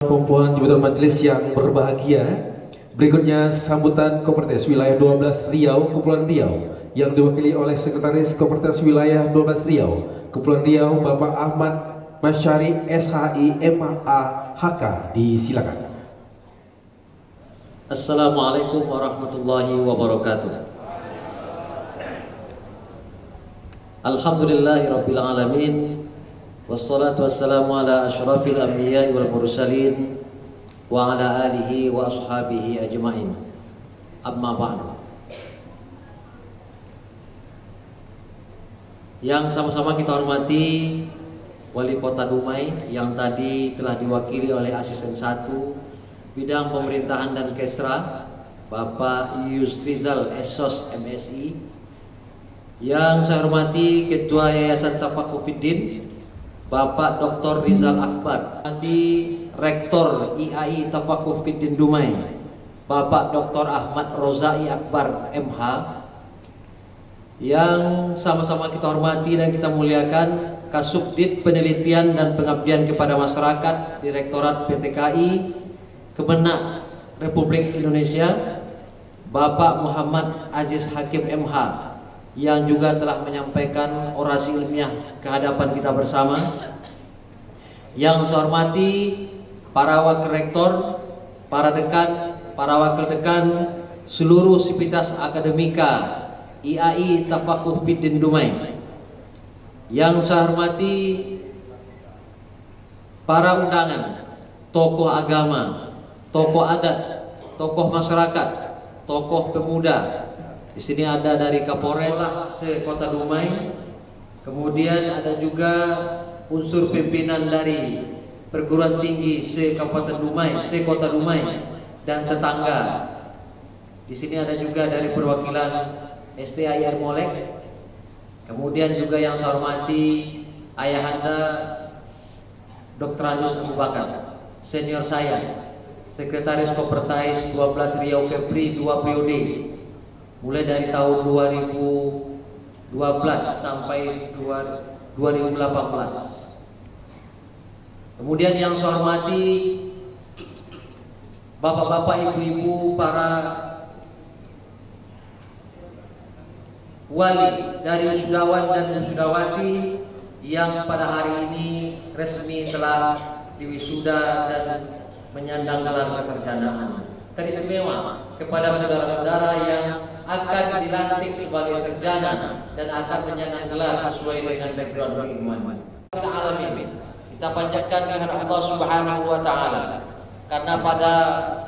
Perempuan jabatan majelis yang berbahagia, berikutnya sambutan Kopertes Wilayah 12 Riau, Kepulauan Riau yang diwakili oleh Sekretaris Kopertes Wilayah 12 Riau, Kepulauan Riau, Bapak Ahmad Masyari SHI MA HK. Disilakan. Assalamualaikum warahmatullahi wabarakatuh. Alhamdulillahirabbil alamin. Wassalatu wassalamu ala asyrafil anbiya'i wal mursalin wa ala alihi wa ashabihi ajma'in. Amma ba'du. Yang sama-sama kita hormati Wali Kota Dumai yang tadi telah diwakili oleh Asisten 1 Bidang Pemerintahan dan Kesra, Bapak Yusrizal Esos MSI. Yang saya hormati Ketua Yayasan Tafakufiddin, Bapak Dr. Rizal Akbar, nanti Rektor IAI Tafakufiddin Dumai, Bapak Dr. Ahmad Rozai Akbar MH. Yang sama-sama kita hormati dan kita muliakan Kasubdit Penelitian dan Pengabdian kepada Masyarakat Direktorat PTKI Kemenak Republik Indonesia, Bapak Muhammad Aziz Hakim MH, yang juga telah menyampaikan orasi ilmiah ke hadapan kita bersama. Yang saya hormati para wakil rektor, para dekan, para wakil dekan, seluruh sivitas akademika IAI Tafakufiddin Dumai. Yang saya hormati para undangan, tokoh agama, tokoh adat, tokoh masyarakat, tokoh pemuda. Di sini ada dari Kapolres se-Kota Dumai, kemudian ada juga unsur pimpinan dari perguruan tinggi se-Kabupaten Dumai, se-Kota Dumai dan tetangga. Di sini ada juga dari perwakilan STIR Molek. Kemudian juga yang saya hormati Ayahanda Dr. Anus Abu Bakar, senior saya, Sekretaris Kopertais 12 Riau Kepri 2 periode, mulai dari tahun 2012 sampai 2018. Kemudian yang saya hormati bapak-bapak, ibu-ibu, para wali dari wisudawan dan wisudawati yang pada hari ini resmi telah diwisuda dan menyandang gelar kesarjanaan. Teristimewa kepada saudara-saudara yang akan dilantik sebagai sarjana dan akan menyandang gelar sesuai dengan background keilmuan. Kita panjatkan kehadirat Allah Subhanahu wa taala karena pada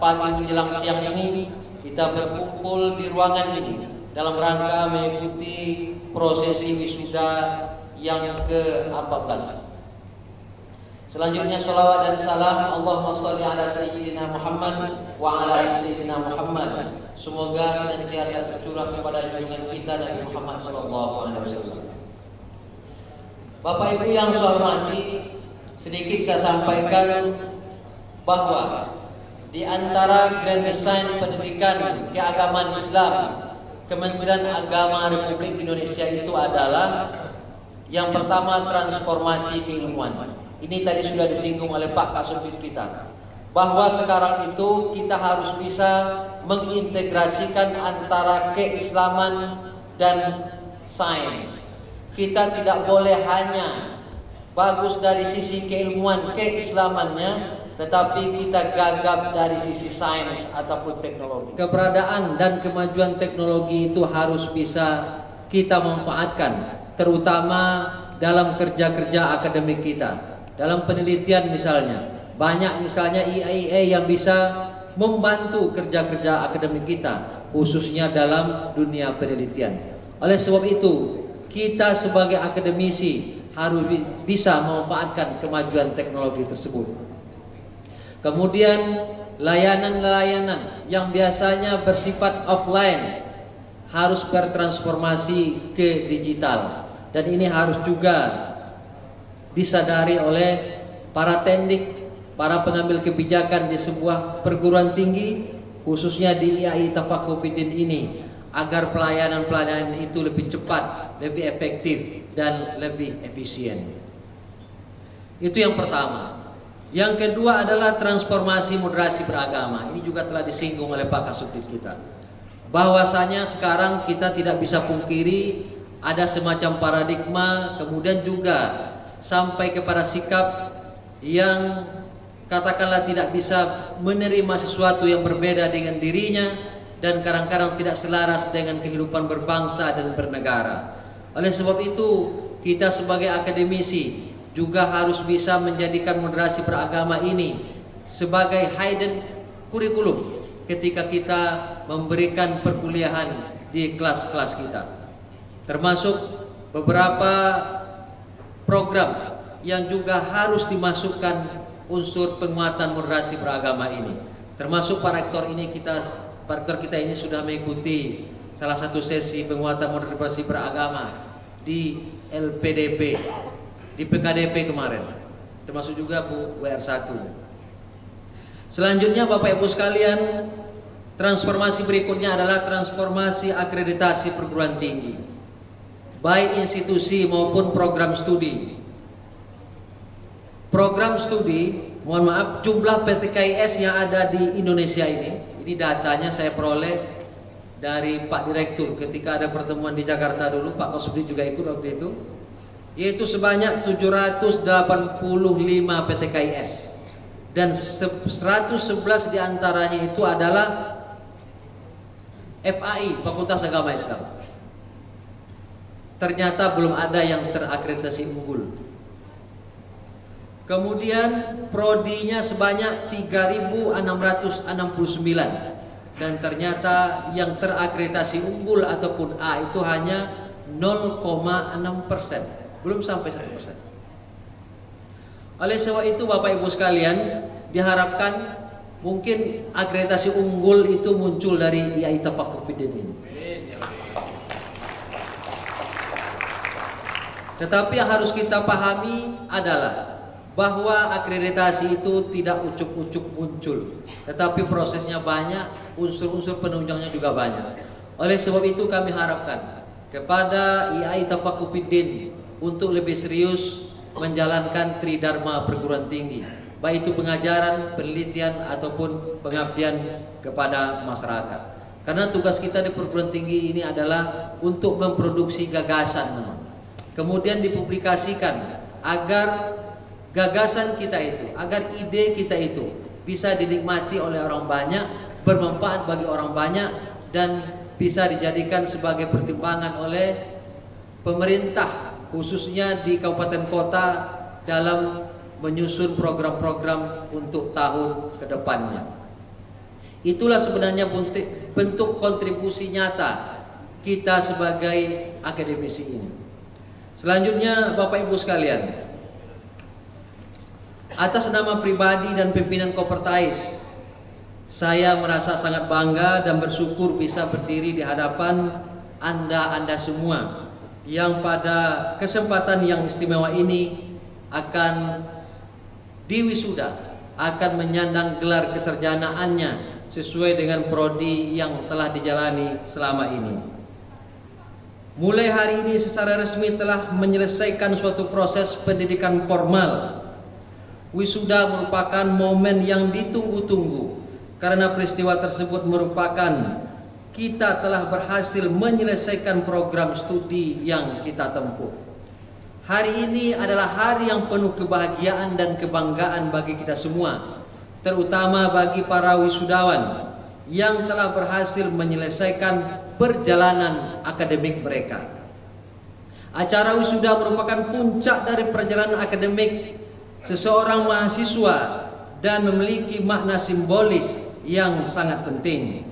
pagi menjelang siang ini kita berkumpul di ruangan ini dalam rangka mengikuti prosesi wisuda yang ke-14. Selanjutnya salawat dan salam Allahumma sholli ala sayyidina Muhammad wa ala ali sayyidina Muhammad. Semoga senantiasa tercurah kepada junjungan kita Nabi Muhammad sallallahu alaihi wasallam. Bapak Ibu yang saya hormati, sedikit saya sampaikan bahwa di antara Grand Design Pendidikan Keagamaan Islam Kementerian Agama Republik Indonesia itu adalah yang pertama transformasi keilmuan. Ini tadi sudah disinggung oleh Pak Kasubdit kita, bahwa sekarang itu kita harus bisa mengintegrasikan antara keislaman dan sains. Kita tidak boleh hanya bagus dari sisi keilmuan keislamannya, tetapi kita gagap dari sisi sains ataupun teknologi. Keberadaan dan kemajuan teknologi itu harus bisa kita manfaatkan, terutama dalam kerja-kerja akademik kita. Dalam penelitian misalnya, banyak misalnya IAIA yang bisa membantu kerja-kerja akademik kita, khususnya dalam dunia penelitian. Oleh sebab itu, kita sebagai akademisi harus bisa memanfaatkan kemajuan teknologi tersebut. Kemudian layanan-layanan yang biasanya bersifat offline harus bertransformasi ke digital, dan ini harus juga disadari oleh para tendik, para pengambil kebijakan di sebuah perguruan tinggi, khususnya di IAI Tafakufiddin ini, agar pelayanan-pelayanan itu lebih cepat, lebih efektif, dan lebih efisien. Itu yang pertama. Yang kedua adalah transformasi moderasi beragama. Ini juga telah disinggung oleh Pak Kasubdit kita. Bahwasanya sekarang kita tidak bisa pungkiri ada semacam paradigma, kemudian juga sampai kepada sikap yang katakanlah tidak bisa menerima sesuatu yang berbeda dengan dirinya dan kadang-kadang tidak selaras dengan kehidupan berbangsa dan bernegara. Oleh sebab itu, kita sebagai akademisi juga harus bisa menjadikan moderasi beragama ini sebagai hidden kurikulum ketika kita memberikan perkuliahan di kelas-kelas kita. Termasuk beberapa program yang juga harus dimasukkan unsur penguatan moderasi beragama ini. Termasuk Pak Rektor kita ini sudah mengikuti salah satu sesi penguatan moderasi beragama di LPDP, di PKDP kemarin. Termasuk juga Bu WR1. Selanjutnya Bapak Ibu sekalian, transformasi berikutnya adalah transformasi akreditasi perguruan tinggi, baik institusi maupun program studi. Program studi, mohon maaf, jumlah PTKIS yang ada di Indonesia ini datanya saya peroleh dari Pak Direktur ketika ada pertemuan di Jakarta dulu, Pak Kasubdit juga ikut waktu itu, yaitu sebanyak 785 PTKIS dan 111 diantaranya itu adalah FAI, Fakultas Agama Islam. Ternyata belum ada yang terakreditasi unggul. Kemudian prodinya sebanyak 3.669 dan ternyata yang terakreditasi unggul ataupun A itu hanya 0,6%, belum sampai 1%. Oleh sebab itu Bapak Ibu sekalian, diharapkan mungkin akreditasi unggul itu muncul dari IAI Tafaqquh-Fiddin ini. Tetapi yang harus kita pahami adalah bahwa akreditasi itu tidak ucuk-ucuk muncul, tetapi prosesnya banyak, unsur-unsur penunjangnya juga banyak. Oleh sebab itu kami harapkan kepada IAI Tafaqquh-Fiddin untuk lebih serius menjalankan tridharma perguruan tinggi, baik itu pengajaran, penelitian ataupun pengabdian kepada masyarakat. Karena tugas kita di perguruan tinggi ini adalah untuk memproduksi gagasan, kemudian dipublikasikan agar gagasan kita itu, agar ide kita itu bisa dinikmati oleh orang banyak, bermanfaat bagi orang banyak, dan bisa dijadikan sebagai pertimbangan oleh pemerintah, khususnya di kabupaten kota dalam menyusun program-program untuk tahun ke depannya. Itulah sebenarnya bentuk kontribusi nyata kita sebagai akademisi ini. Selanjutnya Bapak Ibu sekalian, atas nama pribadi dan pimpinan Kopertais, saya merasa sangat bangga dan bersyukur bisa berdiri di hadapan Anda semua yang pada kesempatan yang istimewa ini akan diwisuda, akan menyandang gelar kesarjanaannya sesuai dengan prodi yang telah dijalani selama ini. Mulai hari ini secara resmi telah menyelesaikan suatu proses pendidikan formal. Wisuda merupakan momen yang ditunggu-tunggu karena peristiwa tersebut merupakan kita telah berhasil menyelesaikan program studi yang kita tempuh. Hari ini adalah hari yang penuh kebahagiaan dan kebanggaan bagi kita semua, terutama bagi para wisudawan yang telah berhasil menyelesaikan perjalanan akademik mereka. Acara wisuda merupakan puncak dari perjalanan akademik seseorang mahasiswa dan memiliki makna simbolis yang sangat penting.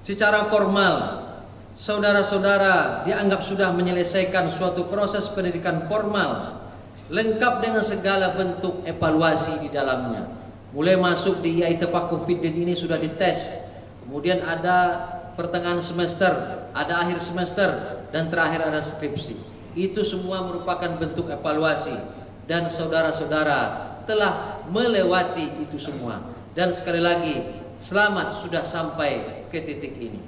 Secara formal, saudara-saudara dianggap sudah menyelesaikan suatu proses pendidikan formal lengkap dengan segala bentuk evaluasi di dalamnya. Mulai masuk di IAI Tafaqquh-Fiddin ini sudah dites, kemudian ada pertengahan semester, ada akhir semester, dan terakhir ada skripsi. Itu semua merupakan bentuk evaluasi. Dan saudara-saudara telah melewati itu semua. Dan sekali lagi, selamat sudah sampai ke titik ini.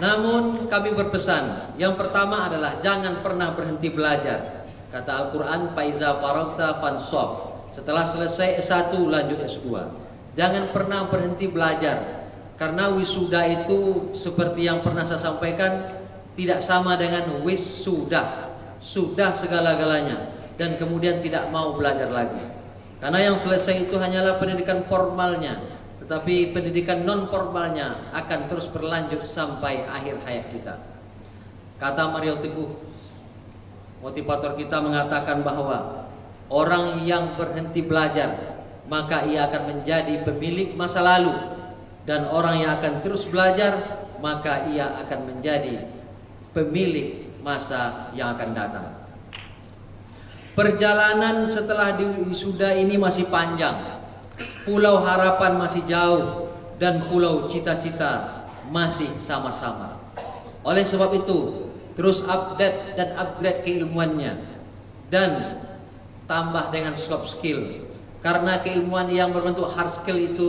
Namun kami berpesan, yang pertama adalah jangan pernah berhenti belajar. Kata Al-Quran, Faiza faragta fansab. Setelah selesai S1 lanjut S2. Jangan pernah berhenti belajar. Karena wisuda itu seperti yang pernah saya sampaikan, tidak sama dengan wisudah. Sudah segala-galanya dan kemudian tidak mau belajar lagi. Karena yang selesai itu hanyalah pendidikan formalnya, tetapi pendidikan non formalnya akan terus berlanjut sampai akhir hayat kita. Kata Mario Teguh, motivator kita, mengatakan bahwa orang yang berhenti belajar maka ia akan menjadi pemilik masa lalu, dan orang yang akan terus belajar maka ia akan menjadi pemilik masa yang akan datang. Perjalanan setelah wisuda ini masih panjang. Pulau harapan masih jauh dan pulau cita-cita masih samar-samar. Oleh sebab itu, terus update dan upgrade keilmuannya dan tambah dengan soft skill. Karena keilmuan yang berbentuk hard skill itu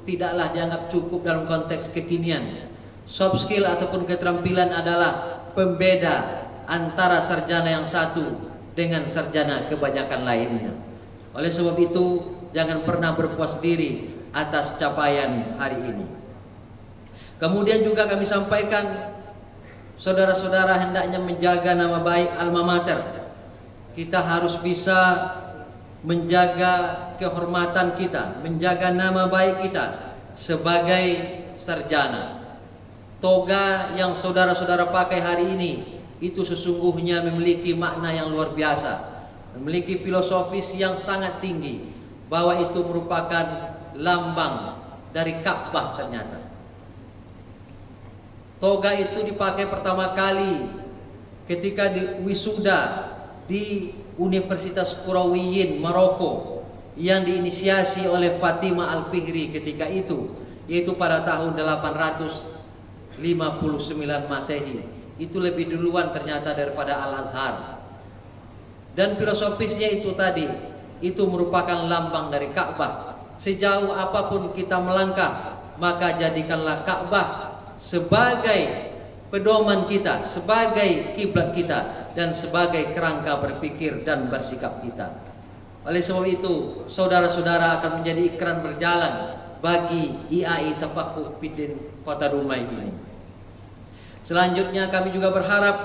tidaklah dianggap cukup dalam konteks kekinian. Soft skill ataupun keterampilan adalah pembeda antara sarjana yang satu dengan sarjana kebanyakan lainnya. Oleh sebab itu, jangan pernah berpuas diri atas capaian hari ini. Kemudian juga kami sampaikan, saudara-saudara hendaknya menjaga nama baik alma mater. Kita harus bisa menjaga kehormatan kita, menjaga nama baik kita sebagai sarjana. Toga yang saudara-saudara pakai hari ini itu sesungguhnya memiliki makna yang luar biasa, memiliki filosofis yang sangat tinggi, bahwa itu merupakan lambang dari Ka'bah ternyata. Toga itu dipakai pertama kali ketika wisuda di Universitas Qurawiyin Maroko yang diinisiasi oleh Fatimah Al-Fihri ketika itu, yaitu pada tahun 859 Masehi. Itu lebih duluan ternyata daripada Al-Azhar. Dan filosofisnya itu tadi, itu merupakan lambang dari Ka'bah. Sejauh apapun kita melangkah, maka jadikanlah Ka'bah sebagai pedoman kita, sebagai kiblat kita, dan sebagai kerangka berpikir dan bersikap kita. Oleh sebab itu, saudara-saudara akan menjadi ikran berjalan bagi IAI Tafakuh Fiddin Kota Dumai ini. Selanjutnya kami juga berharap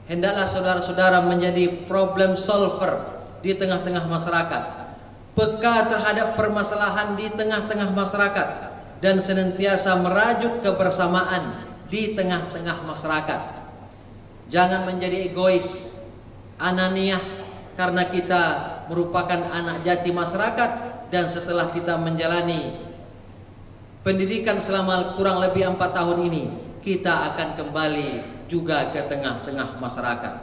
hendaklah saudara-saudara menjadi problem solver di tengah-tengah masyarakat, peka terhadap permasalahan di tengah-tengah masyarakat, dan senantiasa merajut kebersamaan di tengah-tengah masyarakat. Jangan menjadi egois, ananiah, karena kita merupakan anak jati masyarakat, dan setelah kita menjalani pendidikan selama kurang lebih 4 tahun ini, kita akan kembali juga ke tengah-tengah masyarakat.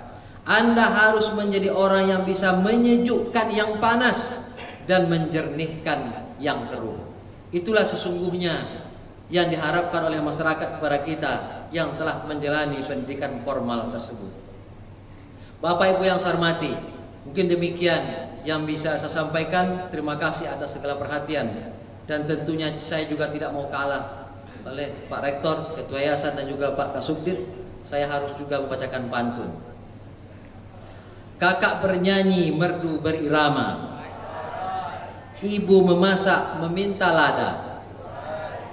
Anda harus menjadi orang yang bisa menyejukkan yang panas dan menjernihkan yang keruh. Itulah sesungguhnya yang diharapkan oleh masyarakat kepada kita yang telah menjalani pendidikan formal tersebut. Bapak Ibu yang saya hormati, mungkin demikian yang bisa saya sampaikan. Terima kasih atas segala perhatian, dan tentunya saya juga tidak mau kalah oleh Pak Rektor, Ketua Yayasan, dan juga Pak Kasubdit. Saya harus juga membacakan pantun. Kakak bernyanyi, merdu berirama, ibu memasak meminta lada,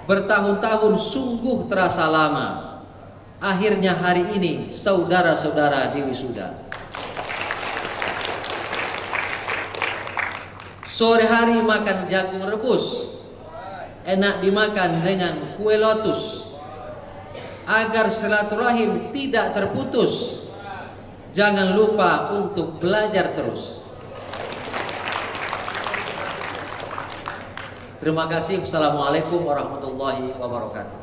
bertahun-tahun sungguh terasa lama, akhirnya hari ini saudara-saudara diwisuda. Sore hari makan jagung rebus, enak dimakan dengan kue lotus, agar silaturahim tidak terputus. Jangan lupa untuk belajar terus. Terima kasih. Assalamualaikum warahmatullahi wabarakatuh.